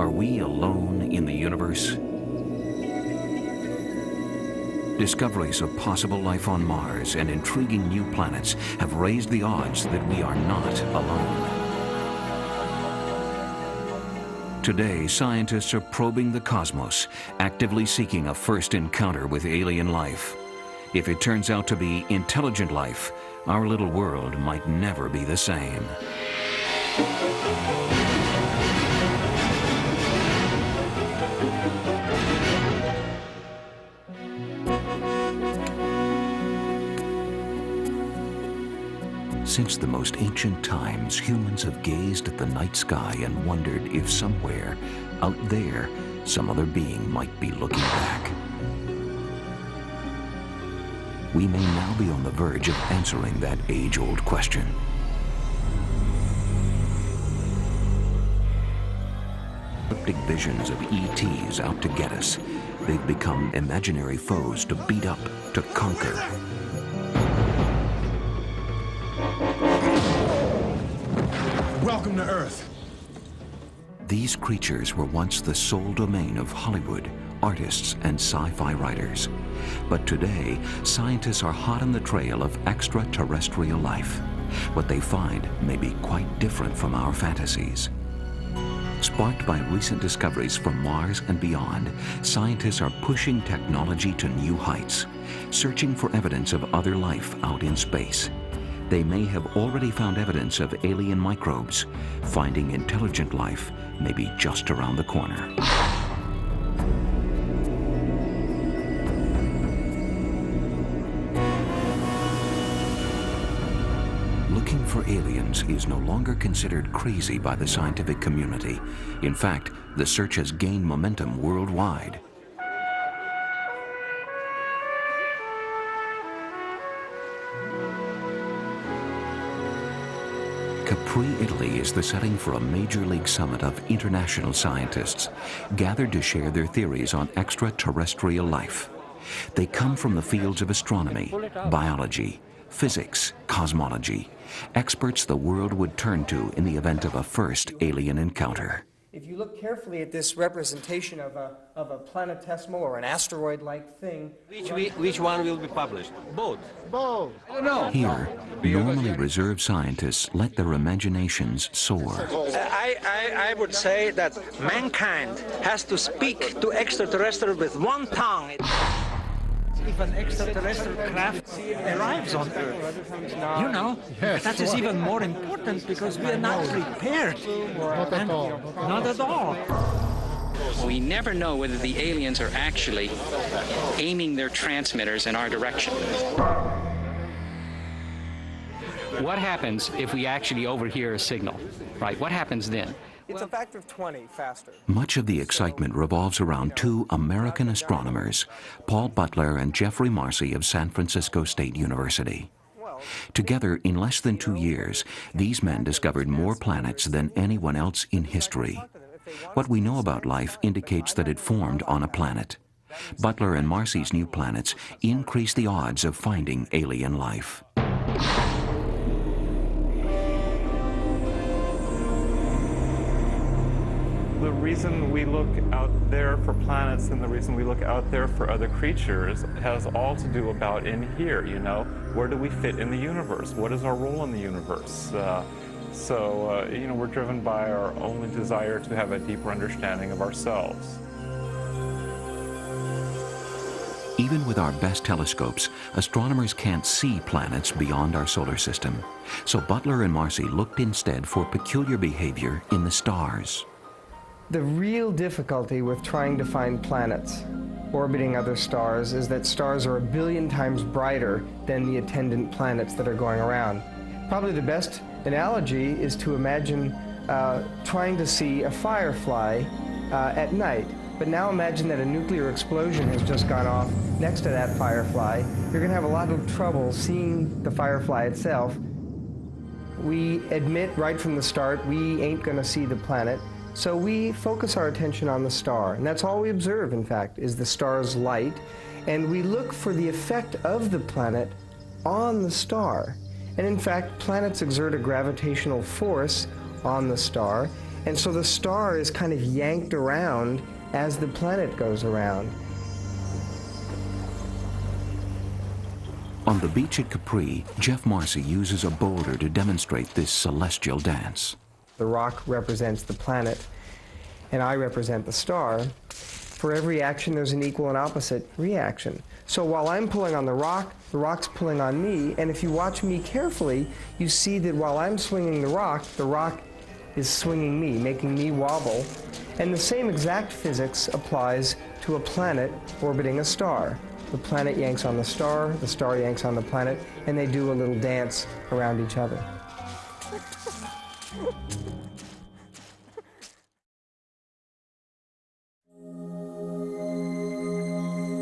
Are we alone in the universe? Discoveries of possible life on Mars and intriguing new planets have raised the odds that we are not alone. Today, scientists are probing the cosmos, actively seeking a first encounter with alien life. If it turns out to be intelligent life, our little world might never be the same. Since the most ancient times, humans have gazed at the night sky and wondered if somewhere, out there, some other being might be looking back. We may now be on the verge of answering that age-old question. Cryptic visions of ETs out to get us. They've become imaginary foes to beat up, to conquer. Welcome to Earth. These creatures were once the sole domain of Hollywood, artists, and sci-fi writers. But today, scientists are hot on the trail of extraterrestrial life. What they find may be quite different from our fantasies. Sparked by recent discoveries from Mars and beyond, scientists are pushing technology to new heights, searching for evidence of other life out in space. They may have already found evidence of alien microbes. Finding intelligent life may be just around the corner. Looking for aliens is no longer considered crazy by the scientific community. In fact, the search has gained momentum worldwide. Capri, Italy is the setting for a major league summit of international scientists gathered to share their theories on extraterrestrial life. They come from the fields of astronomy, biology, physics, cosmology, experts the world would turn to in the event of a first alien encounter. If you look carefully at this representation of a planetesimal or an asteroid-like thing... Which one will be published? Both. Both. I don't know. Here, normally reserved scientists let their imaginations soar. I would say that mankind has to speak to extraterrestrials with one tongue. If an extraterrestrial craft arrives on Earth, you know, that is even more important because we are not prepared. Not at all. Not at all. We never know whether the aliens are actually aiming their transmitters in our direction. What happens if we actually overhear a signal, right? What happens then? It's a factor of 20 faster. Much of the excitement revolves around two American astronomers, Paul Butler and Jeffrey Marcy of San Francisco State University. Together, in less than 2 years, these men discovered more planets than anyone else in history. What we know about life indicates that it formed on a planet. Butler and Marcy's new planets increase the odds of finding alien life. The reason we look out there for planets and the reason we look out there for other creatures has all to do about in here, you know. Where do we fit in the universe? What is our role in the universe? You know, we're driven by our only desire to have a deeper understanding of ourselves. Even with our best telescopes, astronomers can't see planets beyond our solar system. So Butler and Marcy looked instead for peculiar behavior in the stars. The real difficulty with trying to find planets orbiting other stars is that stars are 1 billion times brighter than the attendant planets that are going around. Probably the best analogy is to imagine trying to see a firefly at night. But now imagine that a nuclear explosion has just gone off next to that firefly. You're going to have a lot of trouble seeing the firefly itself. We admit right from the start we ain't going to see the planet. So we focus our attention on the star, and that's all we observe, in fact, is the star's light, and we look for the effect of the planet on the star. And in fact, planets exert a gravitational force on the star, And so the star is kind of yanked around as the planet goes around. On the beach at Capri, Jeff Marcy uses a boulder to demonstrate this celestial dance. The rock represents the planet, and I represent the star. For every action, there's an equal and opposite reaction. So while I'm pulling on the rock's pulling on me, and if you watch me carefully, you see that while I'm swinging the rock is swinging me, making me wobble. And the same exact physics applies to a planet orbiting a star. The planet yanks on the star yanks on the planet, and they do a little dance around each other.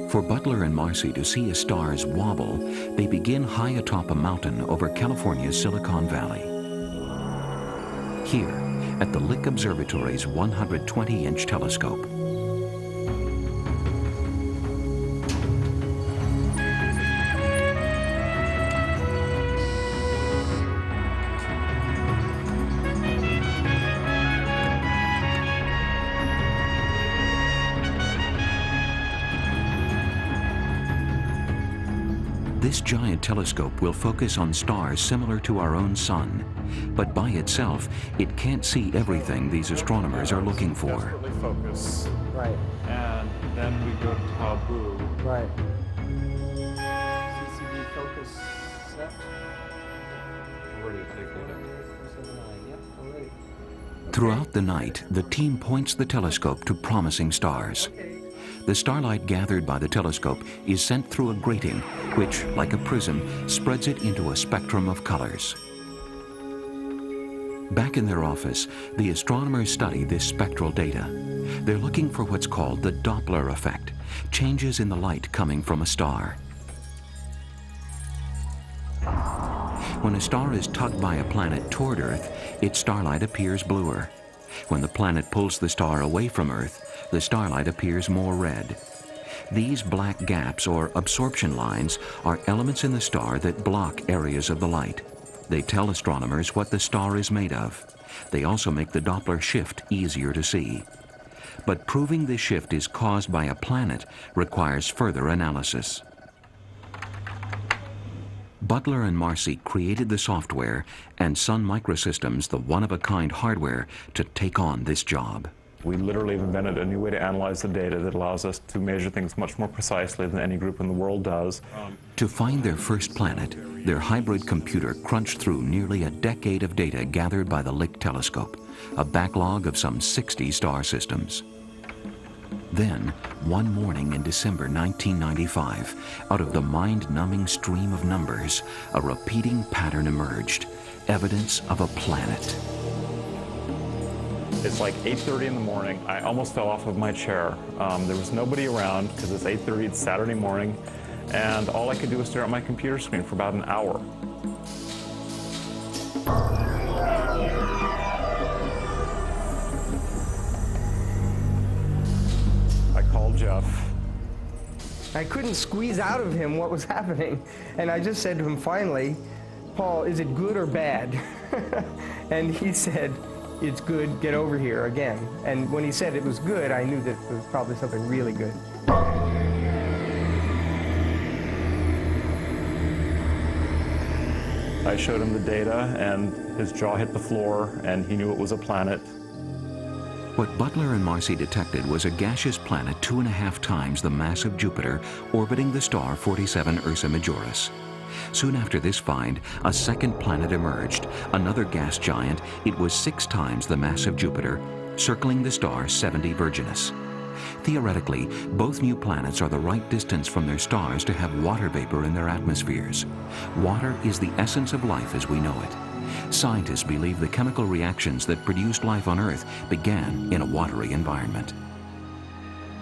For Butler and Marcy to see a star's wobble, they begin high atop a mountain over California's Silicon Valley. Here, at the Lick Observatory's 120-inch telescope. This giant telescope will focus on stars similar to our own sun, but by itself, it can't see everything these astronomers are looking for. Desperately focus. Right. And then we go to taboo. Right. CCD focus set. Ready to take data. Yep, I'm ready. Throughout the night, the team points the telescope to promising stars. The starlight gathered by the telescope is sent through a grating, which, like a prism, spreads it into a spectrum of colors. Back in their office, the astronomers study this spectral data. They're looking for what's called the Doppler effect, changes in the light coming from a star. When a star is tugged by a planet toward Earth, its starlight appears bluer. When the planet pulls the star away from Earth, the starlight appears more red. These black gaps, or absorption lines, are elements in the star that block areas of the light. They tell astronomers what the star is made of. They also make the Doppler shift easier to see. But proving this shift is caused by a planet requires further analysis. Butler and Marcy created the software and Sun Microsystems the one-of-a-kind hardware to take on this job. We literally have invented a new way to analyze the data that allows us to measure things much more precisely than any group in the world does. To find their first planet, their hybrid computer crunched through nearly a decade of data gathered by the Lick telescope, a backlog of some 60 star systems. Then, one morning in December 1995, out of the mind-numbing stream of numbers, a repeating pattern emerged, evidence of a planet. It's like 8:30 in the morning. I almost fell off of my chair. There was nobody around because it's 8:30, it's Saturday morning, and all I could do was stare at my computer screen for about an hour. I called Jeff. I couldn't squeeze out of him what was happening, and I just said to him finally, "Paul, is it good or bad?" And he said, "It's good, get over here again." And when he said it was good, I knew that it was probably something really good. I showed him the data, and his jaw hit the floor, and he knew it was a planet. What Butler and Marcy detected was a gaseous planet 2.5 times the mass of Jupiter orbiting the star 47 Ursa Majoris. Soon after this find, a second planet emerged, another gas giant. It was 6 times the mass of Jupiter, circling the star 70 Virginis. Theoretically, both new planets are the right distance from their stars to have water vapor in their atmospheres. Water is the essence of life as we know it. Scientists believe the chemical reactions that produced life on Earth began in a watery environment.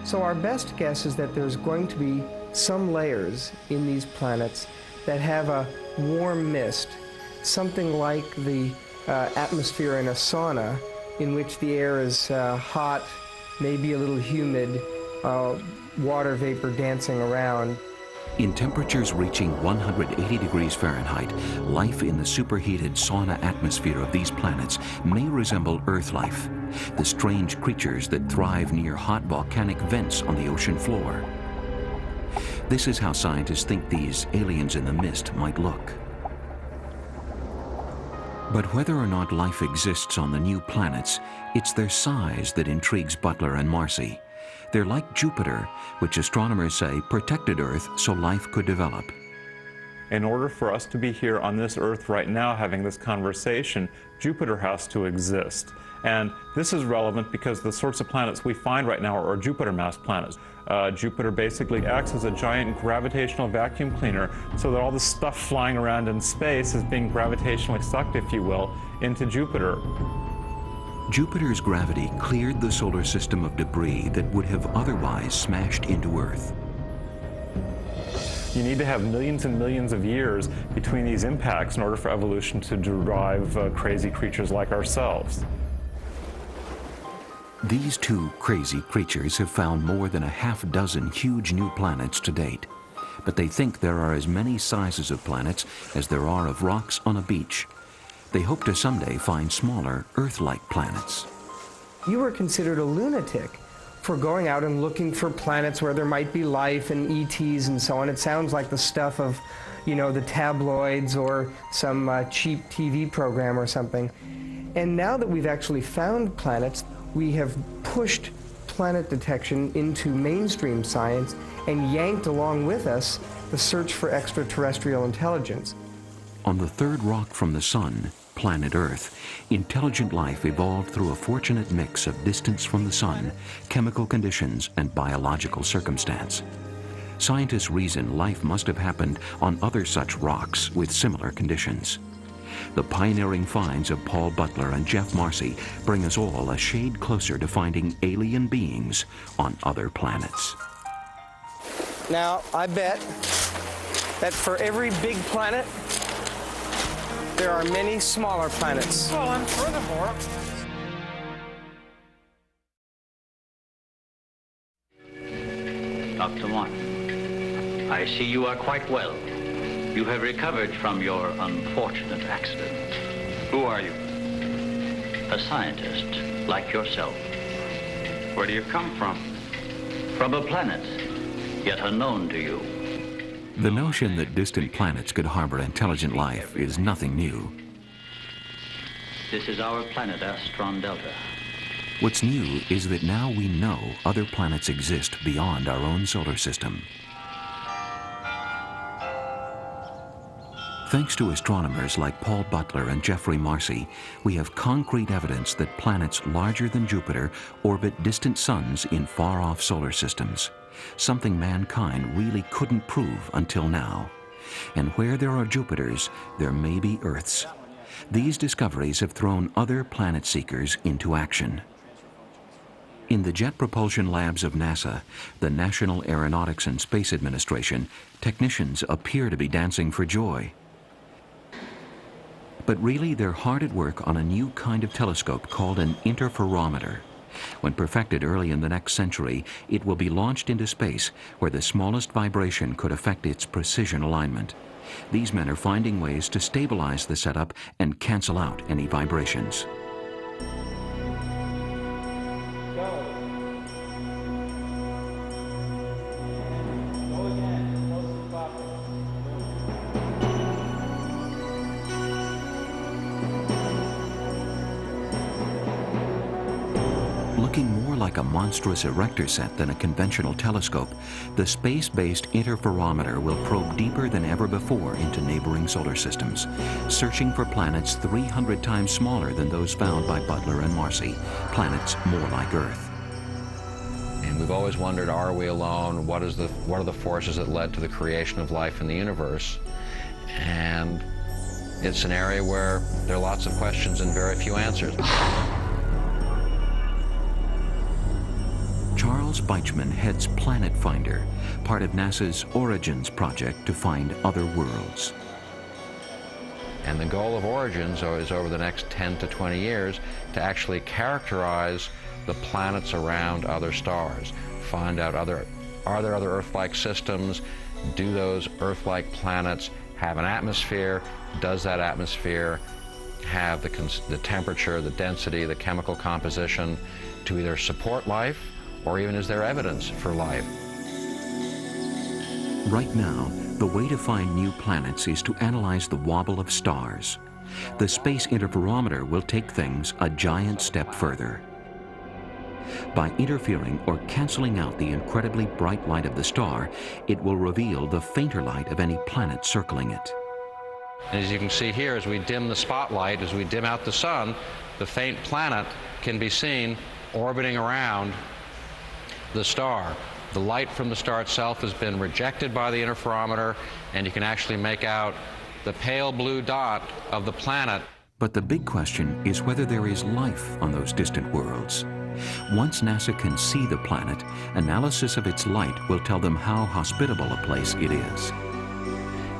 So our best guess is that there's going to be some layers in these planets that have a warm mist, something like the atmosphere in a sauna, in which the air is hot, maybe a little humid, water vapor dancing around. In temperatures reaching 180 degrees Fahrenheit, life in the superheated sauna atmosphere of these planets may resemble Earth life, the strange creatures that thrive near hot volcanic vents on the ocean floor. This is how scientists think these aliens in the mist might look. But whether or not life exists on the new planets, it's their size that intrigues Butler and Marcy. They're like Jupiter, which astronomers say protected Earth so life could develop. In order for us to be here on this Earth right now having this conversation, Jupiter has to exist. And this is relevant because the sorts of planets we find right now are Jupiter-mass planets. Jupiter basically acts as a giant gravitational vacuum cleaner so that all the stuff flying around in space is being gravitationally sucked, if you will, into Jupiter. Jupiter's gravity cleared the solar system of debris that would have otherwise smashed into Earth. You need to have millions and millions of years between these impacts in order for evolution to derive crazy creatures like ourselves. These two crazy creatures have found more than a half-dozen huge new planets to date. But they think there are as many sizes of planets as there are of rocks on a beach. They hope to someday find smaller, Earth-like planets. You were considered a lunatic for going out and looking for planets where there might be life and ETs and so on. It sounds like the stuff of, you know, the tabloids or some cheap TV program or something. And now that we've actually found planets, we have pushed planet detection into mainstream science and yanked along with us the search for extraterrestrial intelligence. On the third rock from the sun, planet Earth, intelligent life evolved through a fortunate mix of distance from the sun, chemical conditions, and biological circumstance. Scientists reason life must have happened on other such rocks with similar conditions. The pioneering finds of Paul Butler and Jeff Marcy bring us all a shade closer to finding alien beings on other planets. Now, I bet that for every big planet, there are many smaller planets. Well, and furthermore, Dr. Martin, I see you are quite well. You have recovered from your unfortunate accident. Who are you? A scientist, like yourself. Where do you come from? From a planet, yet unknown to you. The notion that distant planets could harbor intelligent life is nothing new. This is our planet, Astron Delta. What's new is that now we know other planets exist beyond our own solar system. Thanks to astronomers like Paul Butler and Jeffrey Marcy, we have concrete evidence that planets larger than Jupiter orbit distant suns in far-off solar systems, something mankind really couldn't prove until now. And where there are Jupiters, there may be Earths. These discoveries have thrown other planet seekers into action. In the Jet Propulsion Labs of NASA, the National Aeronautics and Space Administration, technicians appear to be dancing for joy. But really, they're hard at work on a new kind of telescope called an interferometer. When perfected early in the next century, it will be launched into space, where the smallest vibration could affect its precision alignment. These men are finding ways to stabilize the setup and cancel out any vibrations. Looking more like a monstrous erector set than a conventional telescope, the space-based interferometer will probe deeper than ever before into neighboring solar systems, searching for planets 300 times smaller than those found by Butler and Marcy, planets more like Earth. And we've always wondered, are we alone? What are the forces that led to the creation of life in the universe? And it's an area where there are lots of questions and very few answers. Charles Beichmann heads Planet Finder, part of NASA's Origins project to find other worlds. And the goal of Origins is over the next 10 to 20 years to actually characterize the planets around other stars, find out are there other Earth-like systems, do those Earth-like planets have an atmosphere? Does that atmosphere have the temperature, the density, the chemical composition to either support life, or even is there evidence for life? Right now, the way to find new planets is to analyze the wobble of stars. The Space Interferometer will take things a giant step further. By interfering or canceling out the incredibly bright light of the star, it will reveal the fainter light of any planet circling it. As you can see here, as we dim the spotlight, as we dim out the sun, the faint planet can be seen orbiting around the star. The light from the star itself has been rejected by the interferometer, and you can actually make out the pale blue dot of the planet. But the big question is whether there is life on those distant worlds. Once NASA can see the planet, analysis of its light will tell them how hospitable a place it is.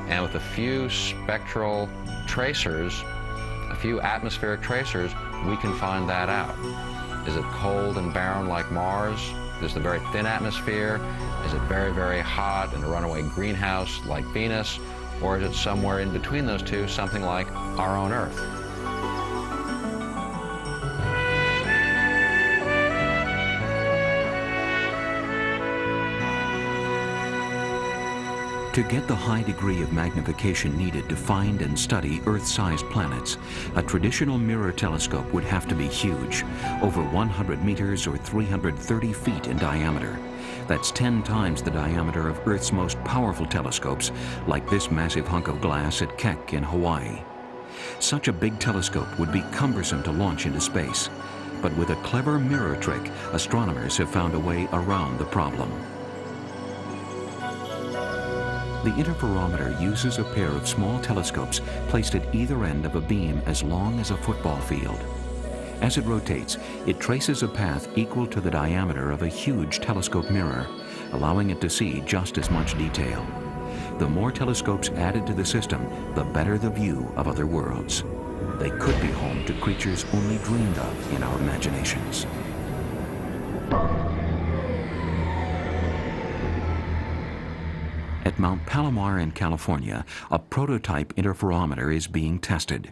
And with a few spectral tracers, a few atmospheric tracers, we can find that out. Is it cold and barren like Mars? Is it a very thin atmosphere? Is it very, very hot and a runaway greenhouse like Venus? Or is it somewhere in between those two, something like our own Earth? To get the high degree of magnification needed to find and study Earth-sized planets, a traditional mirror telescope would have to be huge, over 100 meters or 330 feet in diameter. That's 10 times the diameter of Earth's most powerful telescopes, like this massive hunk of glass at Keck in Hawaii. Such a big telescope would be cumbersome to launch into space, but with a clever mirror trick, astronomers have found a way around the problem. The interferometer uses a pair of small telescopes placed at either end of a beam as long as a football field. As it rotates, it traces a path equal to the diameter of a huge telescope mirror, allowing it to see just as much detail. The more telescopes added to the system, the better the view of other worlds. They could be home to creatures only dreamed of in our imaginations. At Mount Palomar in California, a prototype interferometer is being tested.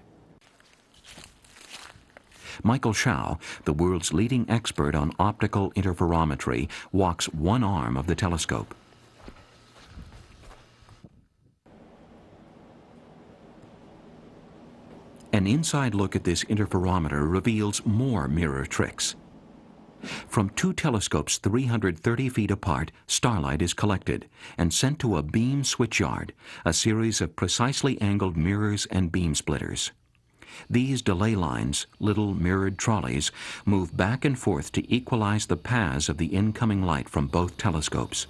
Michael Shao, the world's leading expert on optical interferometry, walks one arm of the telescope. An inside look at this interferometer reveals more mirror tricks. From two telescopes 330 feet apart, starlight is collected and sent to a beam switchyard, a series of precisely angled mirrors and beam splitters. These delay lines, little mirrored trolleys, move back and forth to equalize the paths of the incoming light from both telescopes.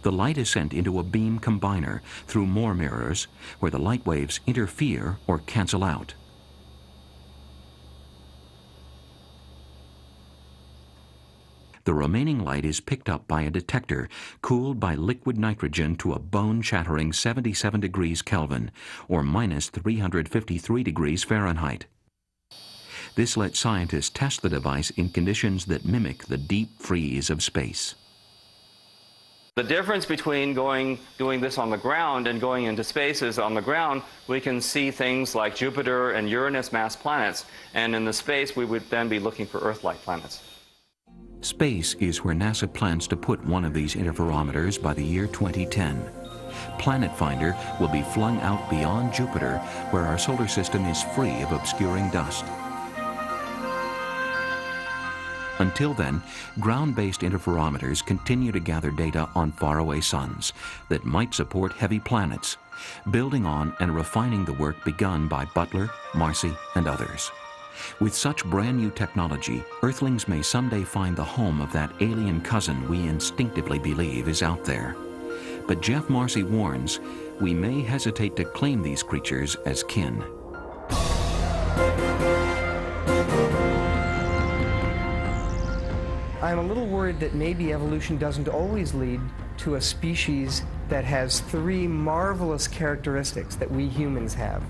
The light is sent into a beam combiner through more mirrors, where the light waves interfere or cancel out. The remaining light is picked up by a detector cooled by liquid nitrogen to a bone-shattering 77 degrees Kelvin, or minus 353 degrees Fahrenheit. This lets scientists test the device in conditions that mimic the deep freeze of space. The difference between doing this on the ground and going into space is on the ground we can see things like Jupiter and Uranus mass planets, and in the space we would then be looking for Earth-like planets. Space is where NASA plans to put one of these interferometers by the year 2010. Planet Finder will be flung out beyond Jupiter, where our solar system is free of obscuring dust. Until then, ground-based interferometers continue to gather data on faraway suns that might support heavy planets, building on and refining the work begun by Butler, Marcy, and others. With such brand new technology, Earthlings may someday find the home of that alien cousin we instinctively believe is out there. But Jeff Marcy warns, we may hesitate to claim these creatures as kin. I'm a little worried that maybe evolution doesn't always lead to a species that has three marvelous characteristics that we humans have: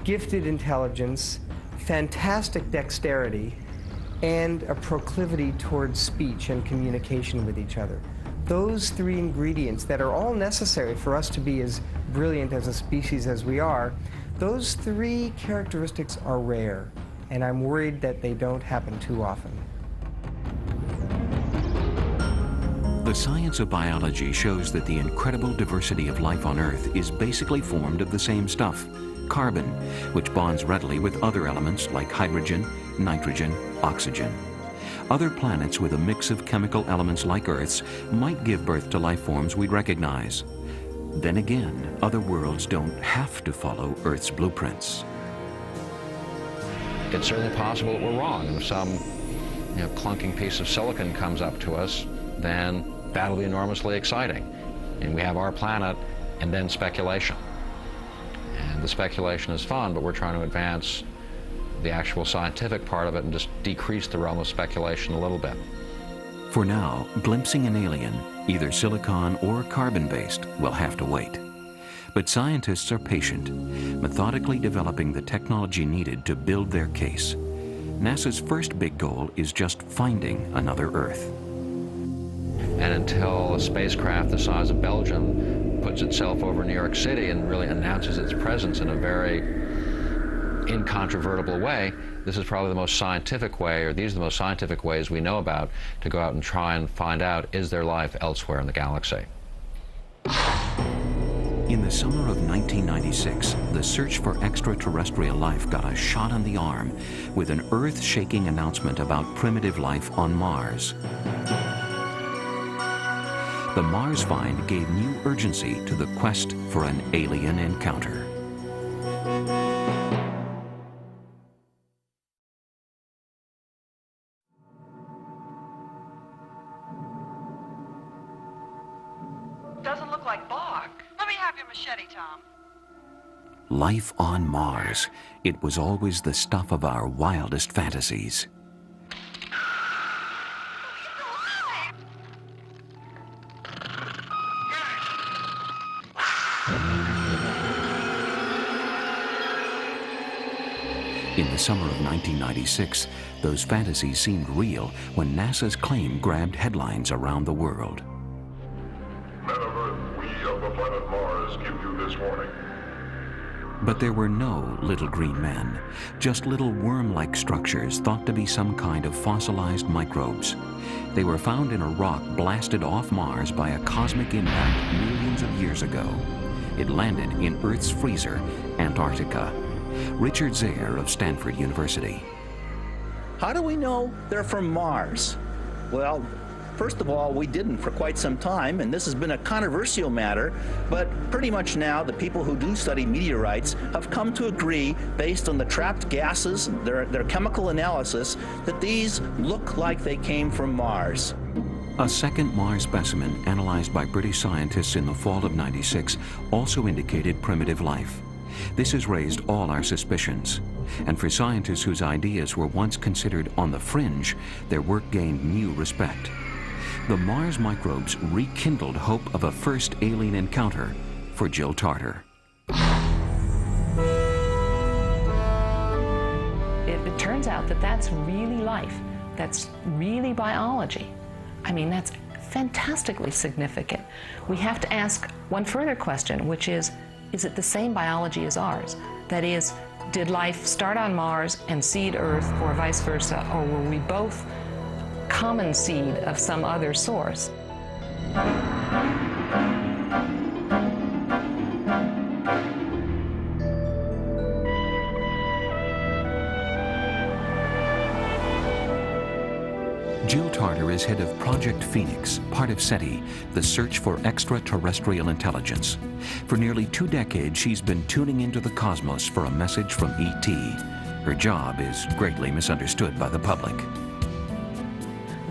gifted intelligence, fantastic dexterity, and a proclivity towards speech and communication with each other. those three ingredients that are all necessary for us to be as brilliant as a species as we are, those three characteristics are rare, and I'm worried that they don't happen too often. The science of biology shows that the incredible diversity of life on Earth is basically formed of the same stuff, carbon, which bonds readily with other elements like hydrogen, nitrogen, oxygen. Other planets with a mix of chemical elements like Earth's might give birth to life forms we'd recognize. Then again, other worlds don't have to follow Earth's blueprints. It's certainly possible that we're wrong, and if some clunking piece of silicon comes up to us, then that'll be enormously exciting. And we have our planet, and then speculation. And the speculation is fun, but we're trying to advance the actual scientific part of it and just decrease the realm of speculation a little bit. For now, glimpsing an alien, either silicon or carbon-based, will have to wait. But scientists are patient, methodically developing the technology needed to build their case. NASA's first big goal is just finding another Earth. And until a spacecraft the size of Belgium puts itself over New York City and really announces its presence in a very incontrovertible way, this is probably the most scientific way, or these are the most scientific ways we know about to go out and try and find out, is there life elsewhere in the galaxy? In the summer of 1996, the search for extraterrestrial life got a shot on the arm with an earth-shaking announcement about primitive life on Mars. The Mars find gave new urgency to the quest for an alien encounter. Doesn't look like bark. Let me have your machete, Tom. Life on Mars. It was always the stuff of our wildest fantasies. In the summer of 1996, those fantasies seemed real when NASA's claim grabbed headlines around the world. Men of Earth, we of the planet Mars give you this warning. But there were no little green men, just little worm-like structures thought to be some kind of fossilized microbes. They were found in a rock blasted off Mars by a cosmic impact millions of years ago. It landed in Earth's freezer, Antarctica. Richard Zayer of Stanford University. How do we know they're from Mars? Well, first of all, we didn't for quite some time, and this has been a controversial matter, but pretty much now the people who do study meteorites have come to agree, based on the trapped gases, their chemical analysis, that these look like they came from Mars. A second Mars specimen analyzed by British scientists in the fall of '96 also indicated primitive life. This has raised all our suspicions, and for scientists whose ideas were once considered on the fringe, their work gained new respect. The Mars microbes rekindled hope of a first alien encounter for Jill Tarter. It turns out that that's really life. That's really biology. I mean, that's fantastically significant. We have to ask one further question, which is it the same biology as ours? That is, did life start on Mars and seed Earth, or vice versa, or were we both common seed of some other source? Jill Tarter is head of Project Phoenix, part of SETI, the search for extraterrestrial intelligence. For nearly 2 decades, she's been tuning into the cosmos for a message from ET. Her job is greatly misunderstood by the public.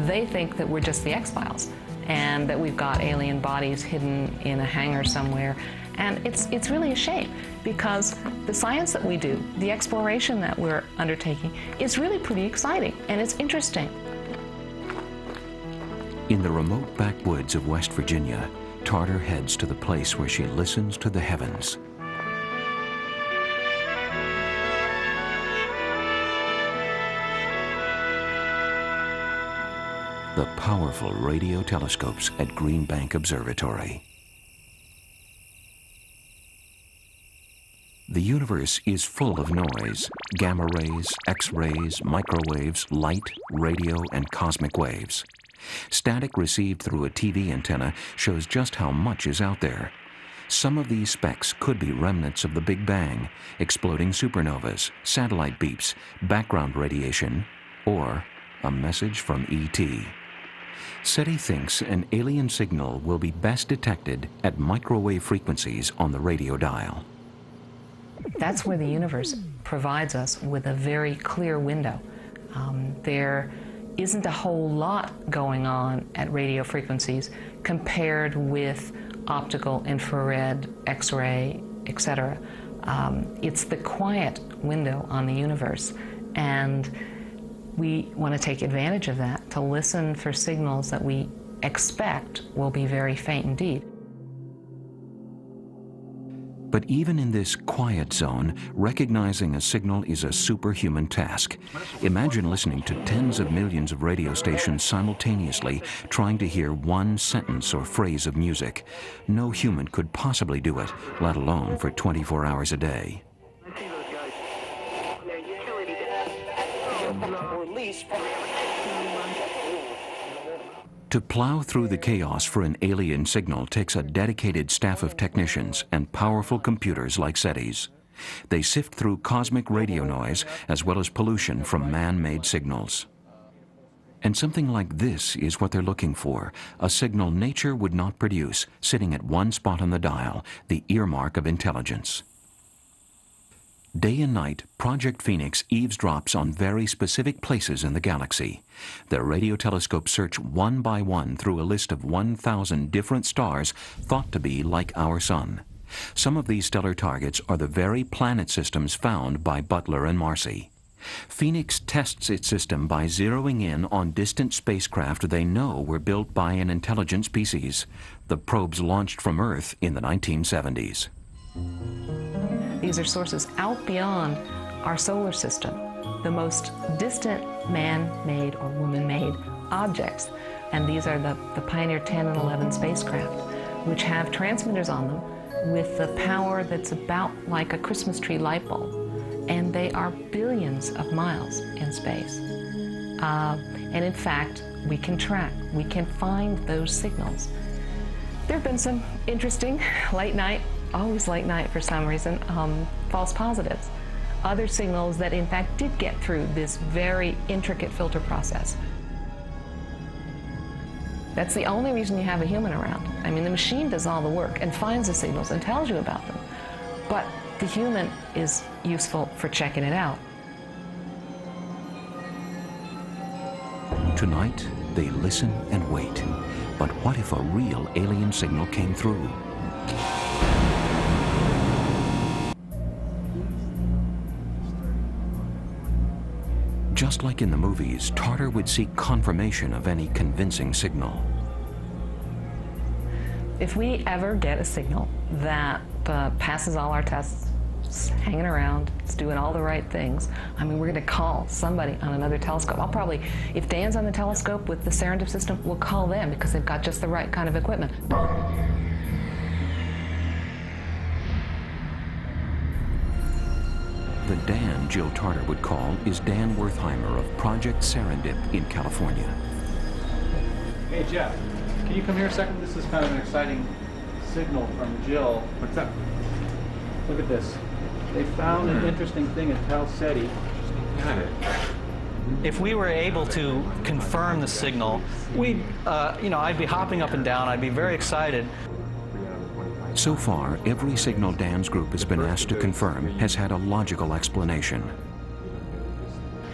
They think that we're just the X-Files and that we've got alien bodies hidden in a hangar somewhere. And it's really a shame, because the science that we do, the exploration that we're undertaking, is really pretty exciting and it's interesting. In the remote backwoods of West Virginia, Tarter heads to the place where she listens to the heavens. the powerful radio telescopes at Green Bank Observatory. The universe is full of noise: gamma rays, X-rays, microwaves, light, radio, and cosmic waves. Static received through a TV antenna shows just how much is out there. Some of these specks could be remnants of the Big Bang, exploding supernovas, satellite beeps, background radiation, or a message from E.T. SETI thinks an alien signal will be best detected at microwave frequencies on the radio dial. That's where the universe provides us with a very clear window. There isn't a whole lot going on at radio frequencies compared with optical, infrared, X-ray, etc. It's the quiet window on the universe, and we want to take advantage of that to listen for signals that we expect will be very faint indeed. But even in this quiet zone, recognizing a signal is a superhuman task. Imagine listening to tens of millions of radio stations simultaneously, trying to hear one sentence or phrase of music. No human could possibly do it, let alone for 24 hours a day. To plow through the chaos for an alien signal takes a dedicated staff of technicians and powerful computers like SETI's. They sift through cosmic radio noise as well as pollution from man-made signals. And something like this is what they're looking for, a signal nature would not produce, sitting at one spot on the dial, the earmark of intelligence. Day and night, Project Phoenix eavesdrops on very specific places in the galaxy. Their radio telescopes search one by one through a list of 1,000 different stars thought to be like our Sun. Some of these stellar targets are the very planet systems found by Butler and Marcy. Phoenix tests its system by zeroing in on distant spacecraft they know were built by an intelligent species, the probes launched from Earth in the 1970s. These are sources out beyond our solar system, the most distant man-made or woman-made objects. And these are the Pioneer 10 and 11 spacecraft, which have transmitters on them with the power that's about like a Christmas tree light bulb. And they are billions of miles in space. And in fact, we can track, we can find those signals. There have been some interesting late night, always late night for some reason, false positives. Other signals that in fact did get through this very intricate filter process. That's the only reason you have a human around. I mean, the machine does all the work and finds the signals and tells you about them. But the human is useful for checking it out. Tonight, they listen and wait. But what if a real alien signal came through? Just like in the movies, Tarter would seek confirmation of any convincing signal. If we ever get a signal that passes all our tests, it's hanging around, it's doing all the right things, I mean, we're going to call somebody on another telescope. I'll probably, if Dan's on the telescope with the Serendip system, we'll call them because they've got just the right kind of equipment. The Dan Jill Tarter would call is Dan Wertheimer of Project Serendip in California. Hey, Jeff, can you come here a second? This is kind of an exciting signal from Jill. What's up? Look at this. They found an interesting thing at Tal SETI. Got it. If we were able to confirm the signal, we'd, I'd be hopping up and down. I'd be very excited. So far, every signal Dan's group has been asked to confirm has had a logical explanation.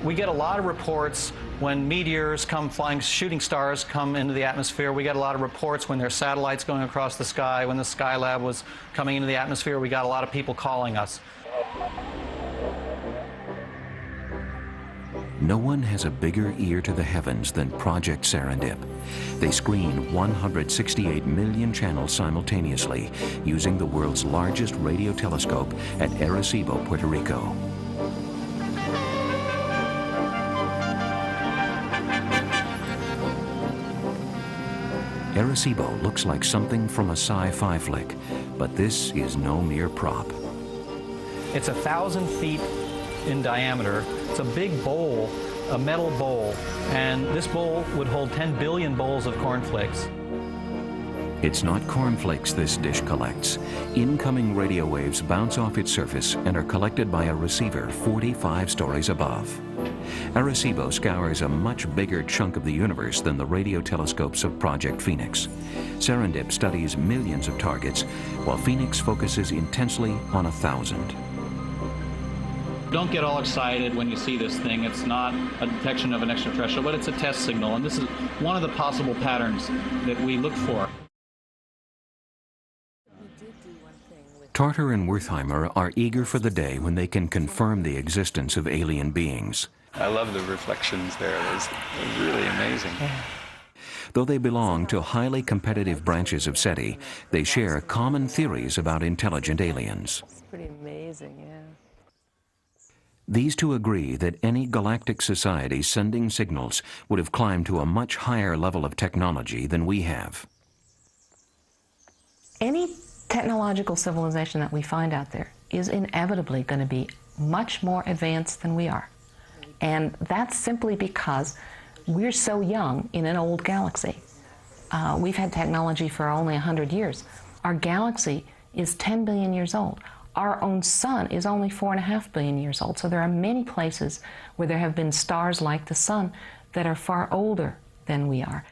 We get a lot of reports when meteors come flying, shooting stars come into the atmosphere. We get a lot of reports when there's satellites going across the sky. When the Skylab was coming into the atmosphere, we got a lot of people calling us. No one has a bigger ear to the heavens than Project Serendip. They screen 168 million channels simultaneously using the world's largest radio telescope at Arecibo, Puerto Rico. Arecibo looks like something from a sci-fi flick, but this is no mere prop. It's 1,000 feet in diameter. It's a big bowl, a metal bowl, and this bowl would hold 10 billion bowls of cornflakes. It's not cornflakes this dish collects. Incoming radio waves bounce off its surface and are collected by a receiver 45 stories above. Arecibo scours a much bigger chunk of the universe than the radio telescopes of Project Phoenix. Serendip studies millions of targets, while Phoenix focuses intensely on 1,000. Don't get all excited when you see this thing. It's not a detection of an extraterrestrial, but it's a test signal, and this is one of the possible patterns that we look for. Tarter and Wertheimer are eager for the day when they can confirm the existence of alien beings. I love the reflections there. It's really amazing. Though they belong to highly competitive branches of SETI, they share common theories about intelligent aliens. It's pretty amazing, yeah. These two agree that any galactic society sending signals would have climbed to a much higher level of technology than we have. Any technological civilization that we find out there is inevitably going to be much more advanced than we are. And that's simply because we're so young in an old galaxy. We've had technology for only 100 years. Our galaxy is 10 billion years old. Our own sun is only 4.5 billion years old. So there are many places where there have been stars like the sun that are far older than we are.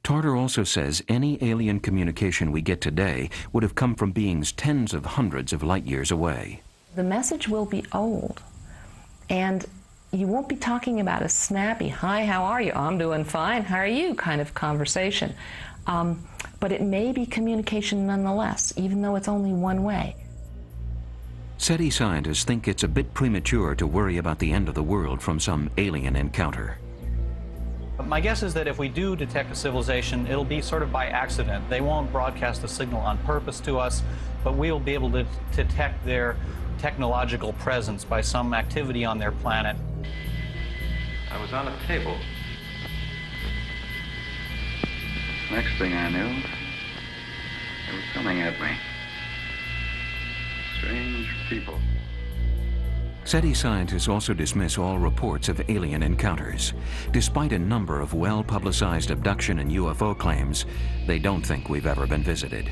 Tarter also says any alien communication we get today would have come from beings tens of hundreds of light years away. The message will be old, and you won't be talking about a snappy, "Hi, how are you? I'm doing fine, how are you?" kind of conversation. But it may be communication nonetheless, even though it's only one way. SETI scientists think it's a bit premature to worry about the end of the world from some alien encounter. My guess is that if we do detect a civilization, it'll be sort of by accident. They won't broadcast a signal on purpose to us, but we'll be able to detect their technological presence by some activity on their planet. I was on a table. Next thing I knew, they were coming at me. Strange people. SETI scientists also dismiss all reports of alien encounters. Despite a number of well-publicized abduction and UFO claims, they don't think we've ever been visited.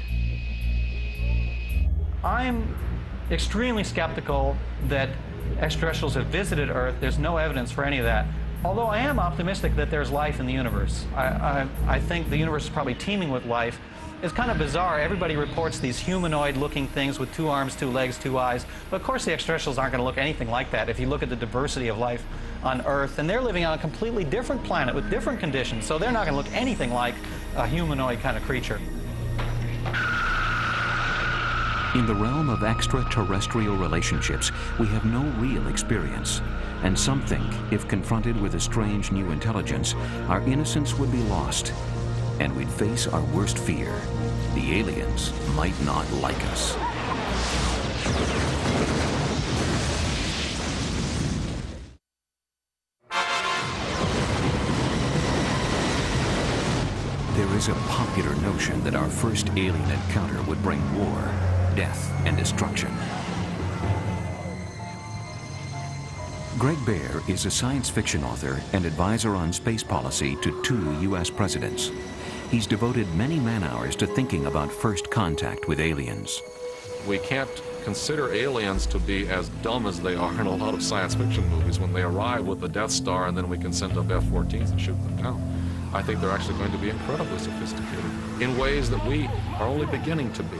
I'm extremely skeptical that extraterrestrials have visited Earth. There's no evidence for any of that. Although I am optimistic that there's life in the universe. I think the universe is probably teeming with life. It's kind of bizarre. Everybody reports these humanoid-looking things with 2 arms, 2 legs, 2 eyes. But of course the extraterrestrials aren't going to look anything like that if you look at the diversity of life on Earth. And they're living on a completely different planet with different conditions, so they're not going to look anything like a humanoid kind of creature. In the realm of extraterrestrial relationships, we have no real experience. And some think, if confronted with a strange new intelligence, our innocence would be lost. And we'd face our worst fear. The aliens might not like us. There is a popular notion that our first alien encounter would bring war, death, and destruction. Greg Bear is a science fiction author and advisor on space policy to 2 U.S. presidents. He's devoted many man-hours to thinking about first contact with aliens. We can't consider aliens to be as dumb as they are in a lot of science fiction movies when they arrive with the Death Star and then we can send up F-14s and shoot them down. I think they're actually going to be incredibly sophisticated in ways that we are only beginning to be.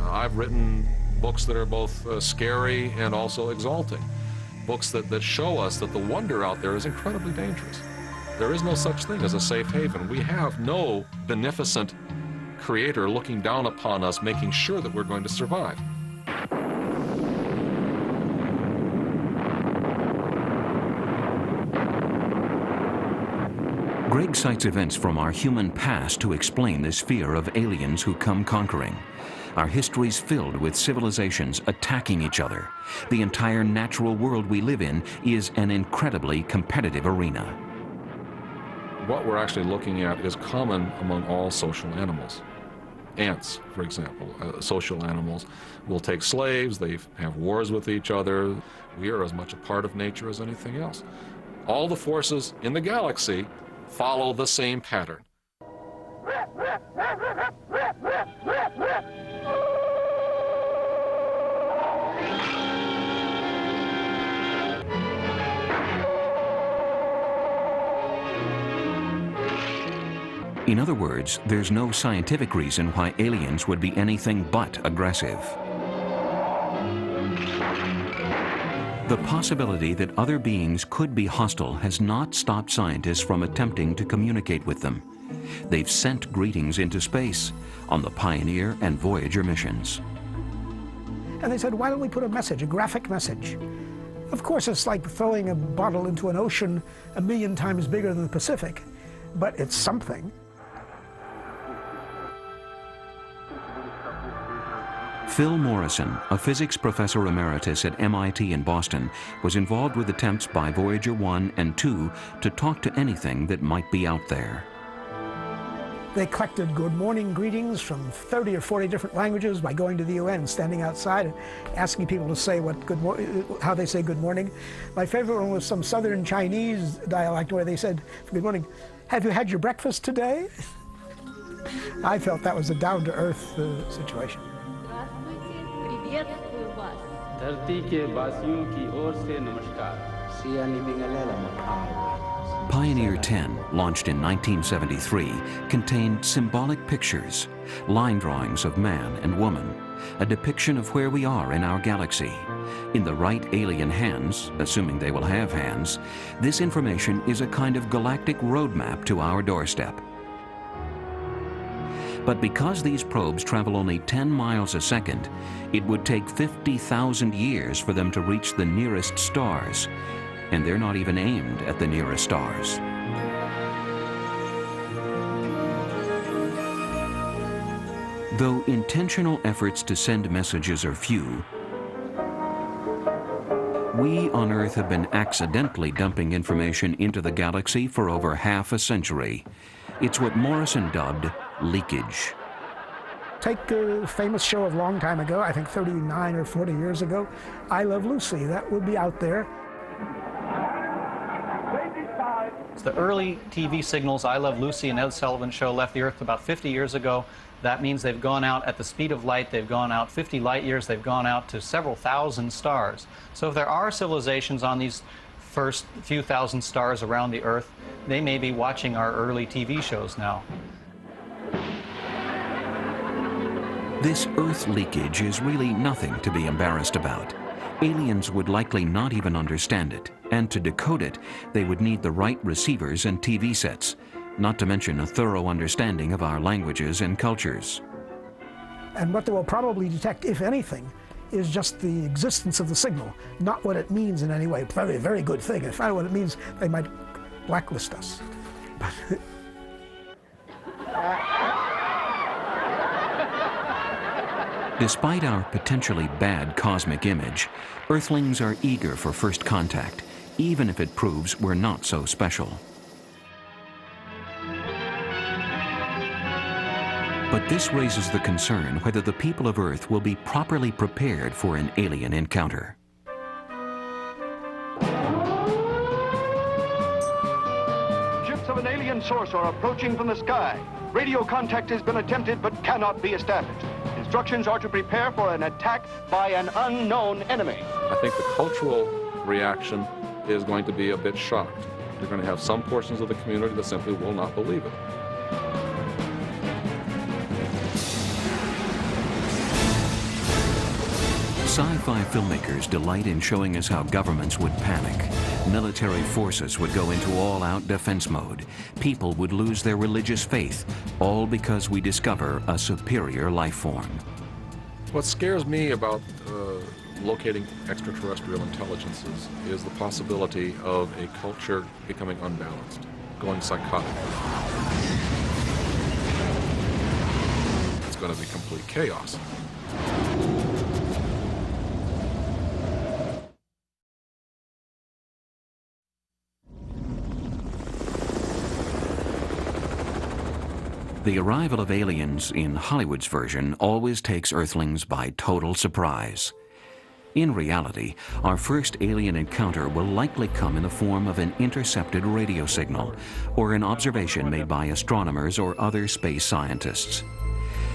I've written books that are both scary and also exalting. Books that show us that the wonder out there is incredibly dangerous. There is no such thing as a safe haven. We have no beneficent creator looking down upon us, making sure that we're going to survive. Greg cites events from our human past to explain this fear of aliens who come conquering. Our history's filled with civilizations attacking each other. The entire natural world we live in is an incredibly competitive arena. what we're actually looking at is common among all social animals. Ants, for example, social animals will take slaves, they have wars with each other. We are as much a part of nature as anything else. All the forces in the galaxy follow the same pattern. In other words, there's no scientific reason why aliens would be anything but aggressive. The possibility that other beings could be hostile has not stopped scientists from attempting to communicate with them. They've sent greetings into space on the Pioneer and Voyager missions. And they said, why don't we put a message, a graphic message? Of course, it's like throwing a bottle into an ocean 1,000,000 times bigger than the Pacific, but it's something. Phil Morrison, a physics professor emeritus at MIT in Boston, was involved with attempts by Voyager 1 and 2 to talk to anything that might be out there. They collected good morning greetings from 30 or 40 different languages by going to the UN, standing outside and asking people to say how they say good morning. My favorite one was some southern Chinese dialect where they said, good morning, have you had your breakfast today? I felt that was a down-to-earth situation. Pioneer 10, launched in 1973, contained symbolic pictures, line drawings of man and woman, a depiction of where we are in our galaxy. In the right alien hands, assuming they will have hands, this information is a kind of galactic roadmap to our doorstep. But because these probes travel only 10 miles a second, it would take 50,000 years for them to reach the nearest stars, and they're not even aimed at the nearest stars. Though intentional efforts to send messages are few, we on Earth have been accidentally dumping information into the galaxy for over half a century. It's what Morrison dubbed leakage. Take a famous show of a long time ago, I think 39 or 40 years ago, I Love Lucy. That would be out there. The early TV signals, I Love Lucy and Ed Sullivan Show, left the Earth about 50 years ago. That means they've gone out at the speed of light, they've gone out 50 light years, they've gone out to several thousand stars. So if there are civilizations on these first few thousand stars around the Earth, they may be watching our early TV shows now. This Earth leakage is really nothing to be embarrassed about. Aliens would likely not even understand it, and to decode it, they would need the right receivers and TV sets, not to mention a thorough understanding of our languages and cultures. And what they will probably detect, if anything, is just the existence of the signal, not what it means in any way. Very, very good thing. If I know what it means, they might blacklist us. Despite our potentially bad cosmic image, Earthlings are eager for first contact, even if it proves we're not so special. But this raises the concern whether the people of Earth will be properly prepared for an alien encounter. Ships of an alien source are approaching from the sky. Radio contact has been attempted but cannot be established. Instructions are to prepare for an attack by an unknown enemy. I think the cultural reaction is going to be a bit shocked. You're going to have some portions of the community that simply will not believe it. Sci-fi filmmakers delight in showing us how governments would panic. Military forces would go into all-out defense mode. People would lose their religious faith, all because we discover a superior life form. What scares me about locating extraterrestrial intelligences is the possibility of a culture becoming unbalanced, going psychotic. It's going to be complete chaos. The arrival of aliens in Hollywood's version always takes Earthlings by total surprise. In reality, our first alien encounter will likely come in the form of an intercepted radio signal or an observation made by astronomers or other space scientists.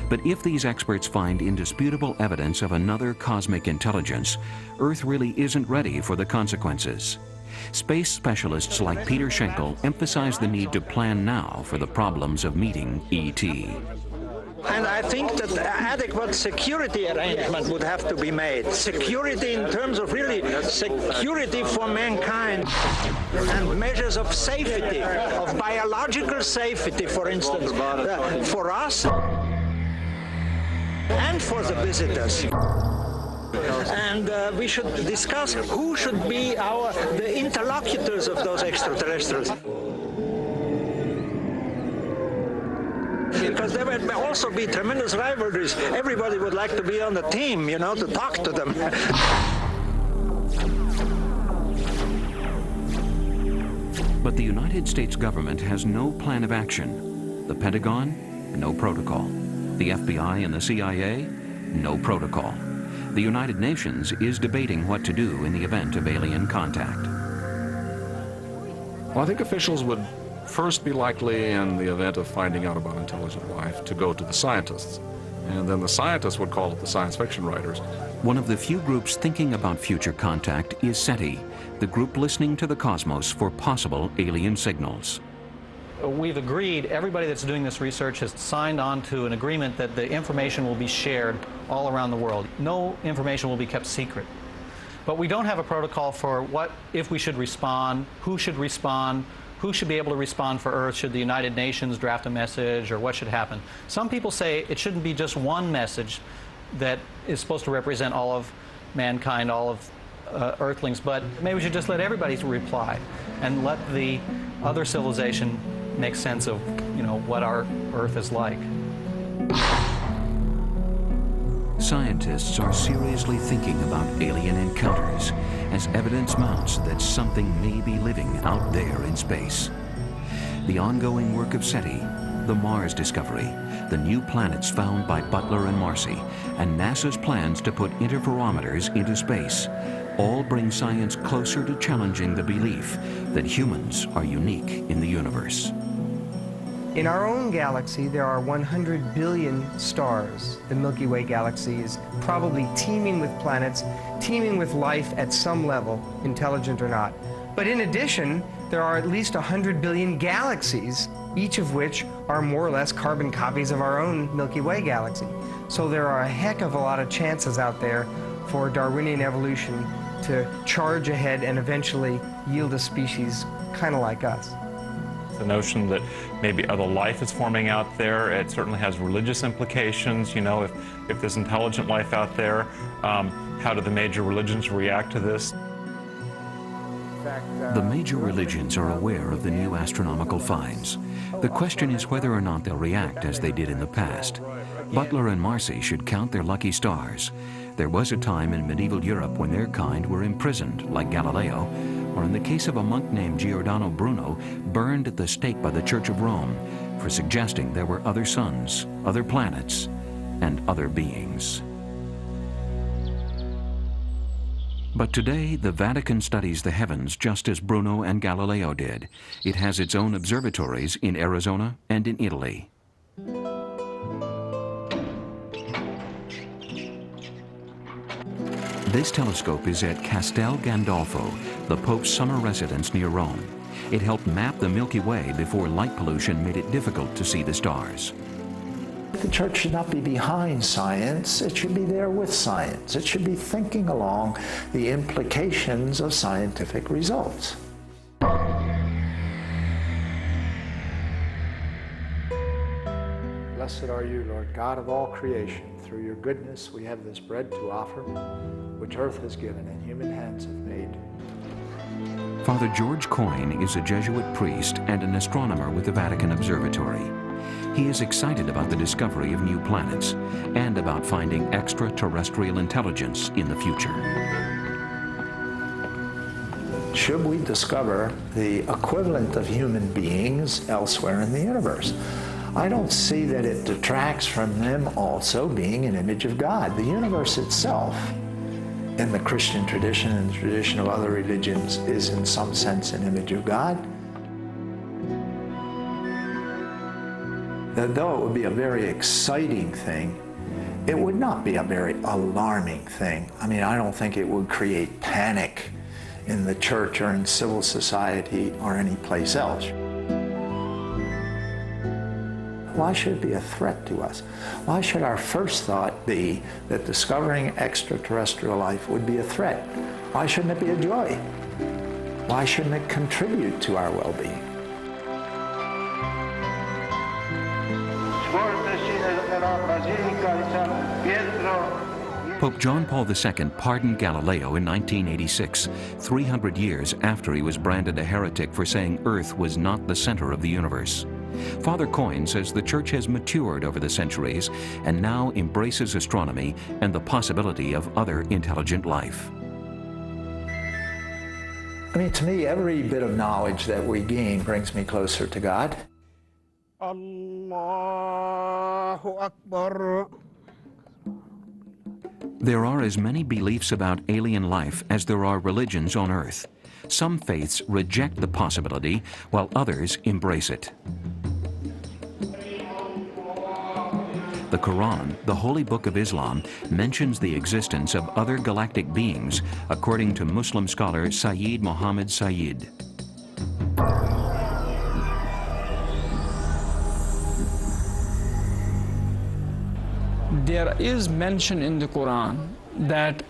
But if these experts find indisputable evidence of another cosmic intelligence, Earth really isn't ready for the consequences. Space specialists like Peter Schenkel emphasize the need to plan now for the problems of meeting E.T. And I think that adequate security arrangement would have to be made. Security in terms of really security for mankind and measures of safety, of biological safety, for instance, for us and for the visitors. And we should discuss who should be the interlocutors of those extraterrestrials. Because there will also be tremendous rivalries. Everybody would like to be on the team, you know, to talk to them. But the United States government has no plan of action. The Pentagon, no protocol. The FBI and the CIA, no protocol. The United Nations is debating what to do in the event of alien contact. Well, I think officials would first be likely, in the event of finding out about intelligent life, to go to the scientists. And then the scientists would call it the science fiction writers. One of the few groups thinking about future contact is SETI, the group listening to the cosmos for possible alien signals. We've agreed, everybody that's doing this research has signed on to an agreement that the information will be shared all around the world. No information will be kept secret. But we don't have a protocol for what if we should respond, who should be able to respond for Earth, should the United Nations draft a message, or what should happen. Some people say it shouldn't be just one message that is supposed to represent all of mankind, all of Earthlings, but maybe we should just let everybody reply and let the other civilization make sense of, you know, what our Earth is like. Scientists are seriously thinking about alien encounters as evidence mounts that something may be living out there in space. The ongoing work of SETI, the Mars discovery, the new planets found by Butler and Marcy, and NASA's plans to put interferometers into space all bring science closer to challenging the belief that humans are unique in the universe. In our own galaxy, there are 100 billion stars. The Milky Way galaxy is probably teeming with planets, teeming with life at some level, intelligent or not. But in addition, there are at least 100 billion galaxies, each of which are more or less carbon copies of our own Milky Way galaxy. So there are a heck of a lot of chances out there for Darwinian evolution to charge ahead and eventually yield a species kind of like us. The notion that maybe other life is forming out there, it certainly has religious implications. You know, if there's intelligent life out there, how do the major religions react to this? The major religions are aware of the new astronomical finds. The question is whether or not they'll react as they did in the past. Butler and Marcy should count their lucky stars. There was a time in medieval Europe when their kind were imprisoned, like Galileo, or in the case of a monk named Giordano Bruno, burned at the stake by the Church of Rome for suggesting there were other suns, other planets, and other beings. But today, the Vatican studies the heavens just as Bruno and Galileo did. It has its own observatories in Arizona and in Italy. This telescope is at Castel Gandolfo, the Pope's summer residence near Rome. It helped map the Milky Way before light pollution made it difficult to see the stars. The Church should not be behind science, it should be there with science. It should be thinking along the implications of scientific results. Blessed are you, Lord God of all creation. Through your goodness we have this bread to offer, which earth has given and human hands have made. Father George Coyne is a Jesuit priest and an astronomer with the Vatican Observatory. He is excited about the discovery of new planets and about finding extraterrestrial intelligence in the future. Should we discover the equivalent of human beings elsewhere in the universe? I don't see that it detracts from them also being an image of God. The universe itself, in the Christian tradition and the tradition of other religions, is in some sense an image of God. That though it would be a very exciting thing, it would not be a very alarming thing. I mean, I don't think it would create panic in the church or in civil society or any place else. Why should it be a threat to us? Why should our first thought be that discovering extraterrestrial life would be a threat? Why shouldn't it be a joy? Why shouldn't it contribute to our well-being? Pope John Paul II pardoned Galileo in 1986, 300 years after he was branded a heretic for saying Earth was not the center of the universe. Father Coyne says the Church has matured over the centuries and now embraces astronomy and the possibility of other intelligent life. I mean, to me, every bit of knowledge that we gain brings me closer to God. Allahu Akbar. There are as many beliefs about alien life as there are religions on Earth. Some faiths reject the possibility, while others embrace it. The Quran, the holy book of Islam, mentions the existence of other galactic beings, according to Muslim scholar Sayyid Muhammad Sayyid. There is mention in the Quran that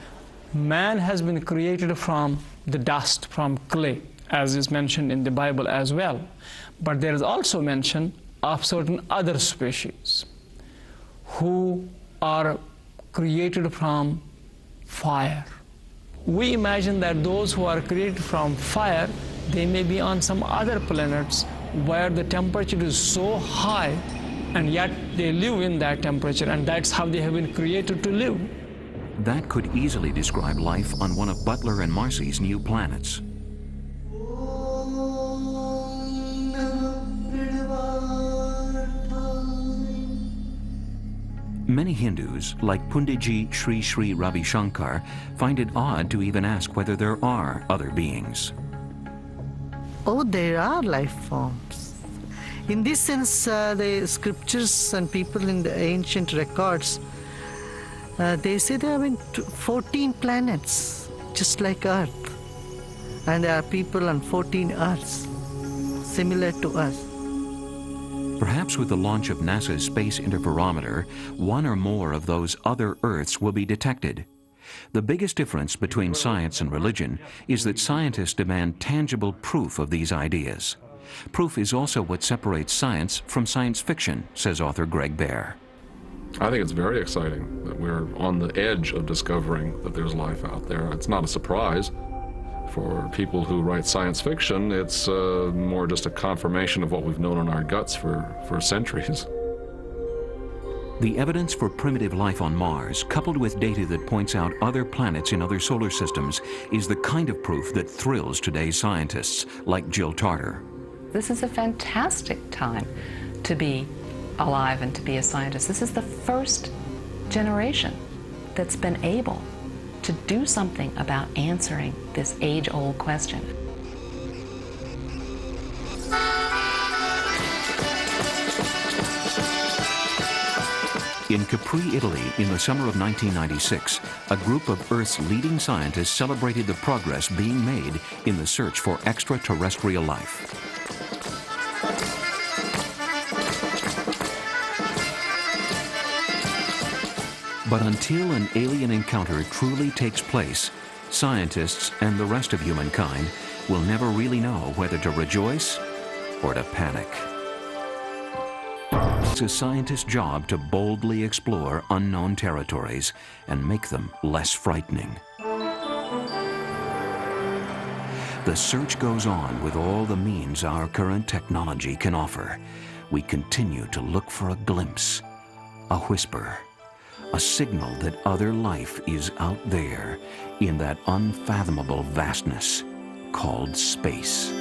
man has been created from the dust, from clay, as is mentioned in the Bible as well. But there is also mention of certain other species who are created from fire. We imagine that those who are created from fire, they may be on some other planets where the temperature is so high, and yet they live in that temperature, and that's how they have been created to live. That could easily describe life on one of Butler and Marcy's new planets. Many Hindus, like Punditji Sri Sri Ravi Shankar, find it odd to even ask whether there are other beings. Oh, there are life forms. In this sense, the scriptures and people in the ancient records, they say there have been 14 planets, just like Earth. And there are people on 14 Earths, similar to us. Perhaps with the launch of NASA's Space Interferometer, one or more of those other Earths will be detected. The biggest difference between science and religion is that scientists demand tangible proof of these ideas. Proof is also what separates science from science fiction, says author Greg Bear. I think it's very exciting that we're on the edge of discovering that there's life out there. It's not a surprise. For people who write science fiction, it's more just a confirmation of what we've known in our guts for centuries. The evidence for primitive life on Mars, coupled with data that points out other planets in other solar systems, is the kind of proof that thrills today's scientists, like Jill Tarter. This is a fantastic time to be alive and to be a scientist. This is the first generation that's been able to do something about answering this age-old question. In Capri, Italy, in the summer of 1996, a group of Earth's leading scientists celebrated the progress being made in the search for extraterrestrial life. But until an alien encounter truly takes place, scientists and the rest of humankind will never really know whether to rejoice or to panic. It's a scientist's job to boldly explore unknown territories and make them less frightening. The search goes on with all the means our current technology can offer. We continue to look for a glimpse, a whisper, a signal that other life is out there in that unfathomable vastness called space.